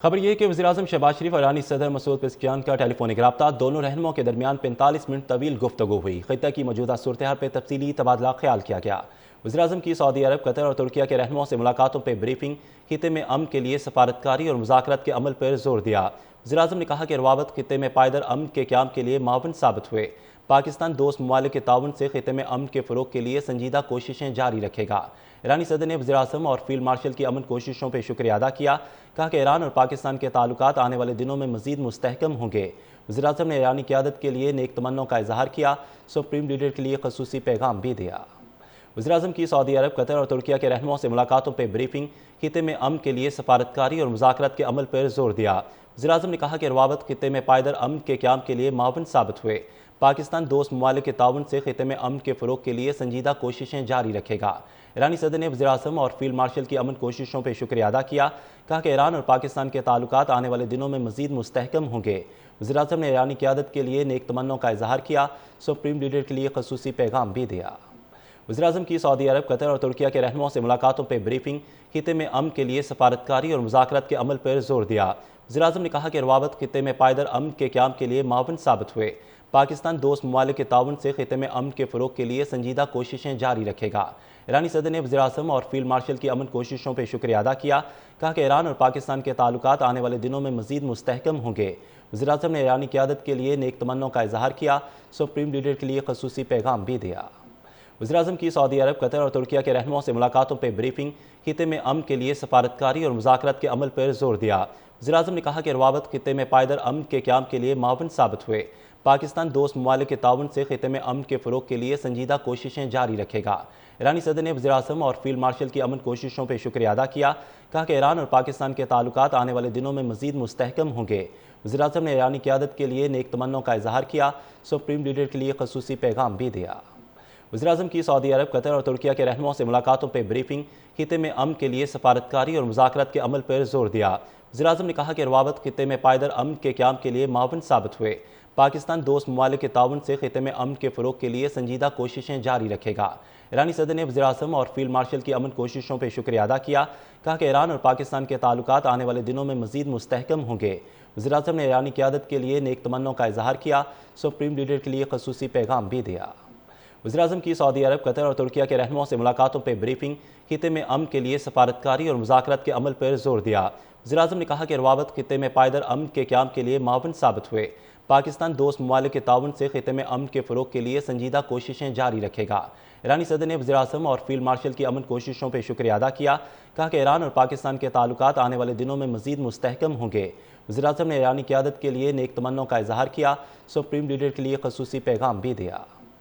खबर ये है कि वज़ीर-ए-आज़म शहबाज शरीफ और ईरानी सदर मसूद पेज़ेश्कियान का टेलीफोनिक रब्ता दोनों रहनुमाओं के दरमियान 45 मिनट तवील गुफ्तगू हुई। खित्ते की मौजूदा सूरत-ए-हाल पर तफसीली तबादला ख्याल किया गया। वज़ीर-ए-आज़म की सऊदी अरब, कतर और तुर्किया के रहनुमाओं से मुलाकातों पर ब्रीफिंग, खित्ते में अमन के लिए सफारतकारी और मुज़ाकरात के अमल पर जोर दिया। वज़ीर-ए-आज़म ने कहा कि रवाबत खित्ते में पायदार अमन के क़याम के लिए मुआविन साबित हुए। पाकिस्तान दोस्त ममालिक के ताउन से खित्ते में अमन के फ़रोग़ के लिए संजीदा कोशिशें जारी रखेगा। ईरानी सदर ने वज़ीर-ए-आज़म और फील्ड मार्शल की अमन कोशिशों पर शुक्रिया अदा किया। कहा कि ईरान और पाकिस्तान के ताल्लुकात आने वाले दिनों में मज़ीद मुस्तहकम होंगे। वज़ीर-ए-आज़म ने ईरानी क़यादत के लिए नेक तमन्नों का इज़हार किया। सुप्रीम लीडर के लिए ख़ुसूसी पैगाम भी दिया। वज़ीर-ए-आज़म की सऊदी अरब, कतर और तुर्किया के रहनुमाओं से मुलाकातों पर ब्रीफिंग, खित्ते में अमन के लिए सफारतकारी और मुज़ाकरात के अमल पर जोर दिया। वज़ीर-ए-आज़म ने कहा कि रवाबत खित्ते में पायदार अमन के क़याम के लिए मुआविन साबित हुए। पाकिस्तान दोस्त ममालिक के ताउन से खित्ते में अमन के फ़रोग़ के लिए संजीदा कोशिशें जारी रखेगा। ईरानी सदर ने वज़ीर-ए-आज़म और फील्ड मार्शल की अमन कोशिशों पर शुक्रिया अदा किया। कहा कि ईरान और पाकिस्तान के ताल्लुकात आने वाले दिनों में मज़ीद मुस्तहकम होंगे। वज़ीर-ए-आज़म ने ईरानी क़यादत के लिए नेक तमन्नों का इज़हार किया। सुप्रीम लीडर के लिए ख़ुसूसी पैगाम भी दिया। वज़ीर-ए-आज़म की सऊदी अरब, कतर और तुर्किया के रहनुमाओं से मुलाकातों पर ब्रीफिंग, खित्ते में अमन के लिए सफारतकारी और मुज़ाकरात के अमल पर जोर दिया। वज़ीर-ए-आज़म ने कहा कि रवाबत खित्ते में पायदार अमन के क़याम के लिए मुआविन साबित हुए। पाकिस्तान दोस्त ममालिक के ताउन से खित्ते में अमन के फ़रोग़ के लिए संजीदा कोशिशें जारी रखेगा। ईरानी सदर ने वज़ीर-ए-आज़म और फील्ड मार्शल की अमन कोशिशों पर शुक्रिया अदा किया। कहा कि ईरान और पाकिस्तान के ताल्लुकात आने वाले दिनों में मज़ीद मुस्तहकम होंगे। वज़ीर-ए-आज़म ने ईरानी क़यादत के लिए नेक तमन्नों का इज़हार किया। सुप्रीम लीडर के लिए ख़ुसूसी पैगाम भी दिया। वज़ीर-ए-आज़म की सऊदी अरब, कतर और तुर्किया के रहनुमाओं से मुलाकातों पर ब्रीफिंग, खित्ते में अमन के लिए सफारतकारी और मुज़ाकरात के अमल पर जोर दिया। वज़ीर-ए-आज़म ने कहा कि रवाबत खित्ते में पायदार अमन के क़याम के लिए मुआविन साबित हुए। पाकिस्तान दोस्त ममालिक के ताउन से खित्ते में अमन के फ़रोग़ के लिए संजीदा कोशिशें जारी रखेगा। ईरानी सदर ने वज़ीर-ए-आज़म और फील्ड मार्शल की अमन कोशिशों पर शुक्रिया अदा किया। कहा कि ईरान और पाकिस्तान के ताल्लुकात आने वाले दिनों में मज़ीद मुस्तहकम होंगे। वज़ीर-ए-आज़म ने ईरानी क़यादत के लिए नेक तमन्नों का इज़हार किया। सुप्रीम लीडर के लिए ख़ुसूसी पैगाम भी दिया। वज़ीर-ए-आज़म की सऊदी अरब, कतर और तुर्किया के रहनुमाओं से मुलाकातों पर ब्रीफिंग, खित्ते में अमन के लिए सफारतकारी और मुज़ाकरात के अमल पर जोर दिया। वज़ीर-ए-आज़म ने कहा कि रवाबत खित्ते में पायदार अमन के क़याम के लिए मुआविन साबित हुए। पाकिस्तान दोस्त ममालिक के ताउन से खित्ते में अमन के फ़रोग़ के लिए संजीदा कोशिशें जारी रखेगा। ईरानी सदर ने वज़ीर-ए-आज़म और फील्ड मार्शल की अमन कोशिशों पर शुक्रिया अदा किया। कहा कि ईरान और पाकिस्तान के ताल्लुकात आने वाले दिनों में मज़ीद मुस्तहकम होंगे। वज़ीर-ए-आज़म ने ईरानी क़यादत के लिए नेक तमन्नों का इज़हार किया। सुप्रीम लीडर के लिए ख़ुसूसी पैगाम भी दिया। वज़ीर-ए-आज़म की सऊदी अरब, कतर और तुर्किया के रहनुमाओं से मुलाकातों पर ब्रीफिंग, खित्ते में अमन के लिए सफारतकारी और मुज़ाकरात के अमल पर जोर दिया। वज़ीर-ए-आज़म ने कहा कि रवाबत खित्ते में पायदार अमन के क़याम के लिए मुआविन साबित हुए। पाकिस्तान दोस्त ममालिक के ताउन से खित्ते में अमन के फ़रोग़ के लिए संजीदा कोशिशें जारी रखेगा। ईरानी सदर ने वज़ीर-ए-आज़म और फील्ड मार्शल की अमन कोशिशों पर शुक्रिया अदा किया। कहा कि ईरान और पाकिस्तान के ताल्लुकात आने वाले दिनों में मज़ीद मुस्तहकम होंगे। वज़ीर-ए-आज़म ने ईरानी क़यादत के लिए नेक तमन्नों का इज़हार किया। सुप्रीम लीडर के लिए ख़ुसूसी पैगाम भी दिया।